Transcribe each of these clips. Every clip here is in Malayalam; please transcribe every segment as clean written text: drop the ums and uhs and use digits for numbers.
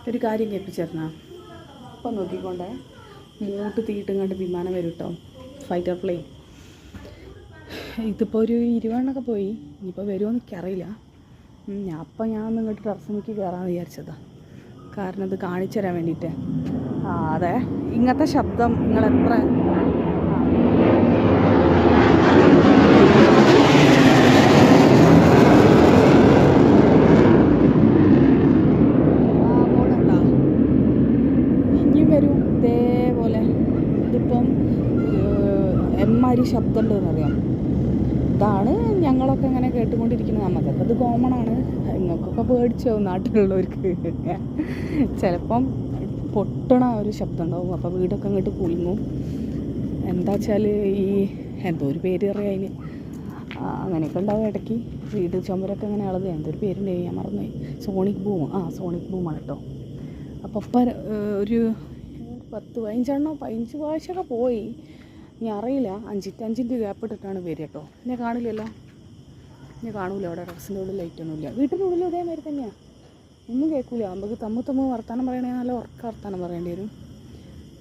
ഒരു കാര്യം കേൾപ്പിച്ചേർന്നാ അപ്പം നോക്കിക്കൊണ്ടേ മൂട്ട് തീയിട്ടും കണ്ട് വിമാനം വരും കേട്ടോ, ഫൈറ്റർ പ്ലെയിൻ. ഇതിപ്പോൾ ഒരു 20 പോയി, ഇനിയിപ്പോൾ വരുമോ എനിക്കറിയില്ല. ഞാൻ ഇങ്ങോട്ട് ടെറസിലേക്ക് കയറാമെന്ന് വിചാരിച്ചതാണ്. കാരണം ഇത് കാണിച്ചു തരാൻ വേണ്ടിയിട്ട്. അതെ, ഇങ്ങനത്തെ ശബ്ദം നിങ്ങളെത്ര വരും ഇതേപോലെ. ഇതിപ്പം എമ്മാതിരി ശബ്ദം ഉണ്ടെന്നറിയാം. ഇതാണ് ഞങ്ങളൊക്കെ ഇങ്ങനെ കേട്ടുകൊണ്ടിരിക്കുന്നത്. നമുക്കൊക്കെ ഇത് കോമണാണ്, നിങ്ങൾക്കൊക്കെ പേടിച്ചാവും നാട്ടിലുള്ളവർക്ക്. ചിലപ്പം പൊട്ടണ ഒരു ശബ്ദം ഉണ്ടാവും, അപ്പോൾ വീടൊക്കെ അങ്ങോട്ട് കുലുങ്ങും. എന്താ വെച്ചാൽ ഈ എന്തോ ഒരു പേര് അറിയാം അതിന്, അങ്ങനെയൊക്കെ ഉണ്ടാവും ഇടയ്ക്ക്. വീട് ചുമരൊക്കെ അങ്ങനെ ഇളകുക, എന്തൊരു പേരുണ്ട് ഞാൻ മറന്നുപോയി. സോണിക് ബൂം, സോണിക് ബൂമാണ് കേട്ടോ. അപ്പോൾ ഇപ്പം ഒരു 10-15 പ്രാവശ്യമൊക്കെ പോയി. ഇനി അറിയില്ല, 5 ഗ്യാപ്പ് ഇട്ടിട്ടാണ് വരിക കേട്ടോ. എന്നെ കാണില്ലല്ലോ, എന്നെ കാണൂല. അവിടെ ടെറസിൻ്റെ ഉള്ളിൽ ലൈറ്റൊന്നുമില്ല. വീട്ടിൻ്റെ ഉള്ളിൽ ഇതേമാതിരി തന്നെയാണ്, ഒന്നും കേൾക്കില്ല. നമുക്ക് തമ്മ് വർത്താനം പറയണേ, നല്ല ഉറക്ക വർത്താനം പറയേണ്ടി വരും.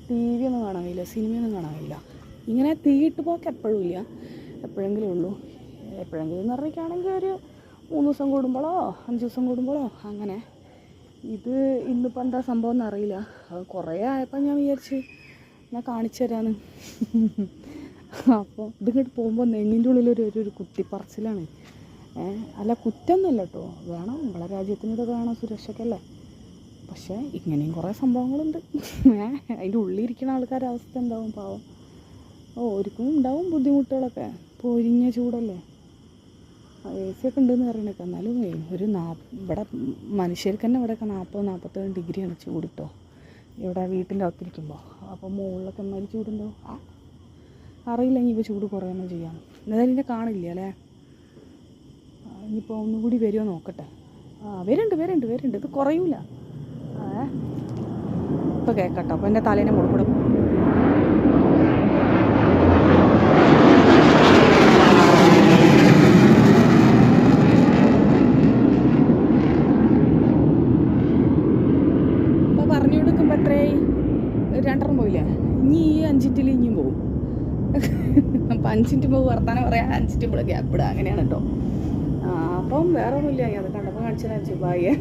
TV ഒന്നും കാണാൻ കഴിയില്ല, സിനിമയൊന്നും കാണാൻ കഴിയില്ല. ഇങ്ങനെ തീയിട്ട് പോക്ക് എപ്പോഴും ഇല്ല, എപ്പോഴെങ്കിലും ഉള്ളൂ. എപ്പോഴെങ്കിലും എന്ന് പറഞ്ഞിട്ടാണെങ്കിൽ ഒരു 3 ദിവസം കൂടുമ്പോഴോ 5 ദിവസം കൂടുമ്പോഴോ അങ്ങനെ. ഇത് ഇന്നിപ്പോൾ എന്താ സംഭവം എന്നറിയില്ല. കുറേ ആയപ്പോൾ ഞാൻ വിചാരിച്ച് ഞാൻ കാണിച്ചു തരാമെന്ന്. അപ്പോൾ ഇതിങ്ങോട്ട് പോകുമ്പോൾ നെഞ്ഞിൻ്റെ ഉള്ളിലൊരു കുത്തിപ്പറച്ചിലാണ്. അല്ല, കുറ്റമൊന്നുമില്ല കേട്ടോ, വേണം, നമ്മളെ രാജ്യത്തിനൊക്കെ വേണം, സുരക്ഷയ്ക്കല്ലേ. പക്ഷേ ഇങ്ങനെയും കുറേ സംഭവങ്ങളുണ്ട്. അതിൻ്റെ ഉള്ളിലിരിക്കുന്ന ആൾക്കാരുടെ അവസ്ഥ എന്താവും പാവം. ഓർക്കും ഉണ്ടാവും ബുദ്ധിമുട്ടുകളൊക്കെ, പൊരിഞ്ഞ ചൂടല്ലേ. AC ഒക്കെ ഉണ്ടെന്ന് പറയണേക്കെ. എന്നാലും ഒരു ഇവിടെ മനുഷ്യർക്ക് തന്നെ ഇവിടെയൊക്കെ 40-47 ഡിഗ്രിയാണ് ചൂട് കേട്ടോ, ഇവിടെ വീട്ടിൻ്റെ അകത്തിരിക്കുമ്പോൾ. അപ്പോൾ മുകളിലൊക്കെ എന്മാതിരി ചൂടുണ്ടാവും. അറിയില്ല ഇനി ഇപ്പോൾ ചൂട് കുറയൊന്നും ചെയ്യാം. എന്തായാലും ഇതിൻ്റെ കാണില്ല അല്ലേ. ഇനിയിപ്പോൾ ഒന്നുകൂടി വരുമോ നോക്കട്ടെ. വരുന്നുണ്ട്. ഇത് കുറയൂല. ഇപ്പോൾ കേൾക്കട്ടോ. അപ്പോൾ എൻ്റെ തലേനെ മുകളിൽ പറഞ്ഞു കൊടുക്കുമ്പോൾ എത്രയായി? 2 പോയില്ലേ? ഇനി ഈ 5 മിനിറ്റിൽ ഇനിയും പോകും. അപ്പം 5 മിനിറ്റ് പോകും, വർത്താനം പറയാം, 5 മിനിറ്റ് ഗ്യാപ്പ് ഇടുക, അങ്ങനെയാണ് കേട്ടോ. അപ്പം വേറെ ഒന്നുമില്ല, അത് കണ്ടപ്പോൾ കാണിച്ചു. ബായ്.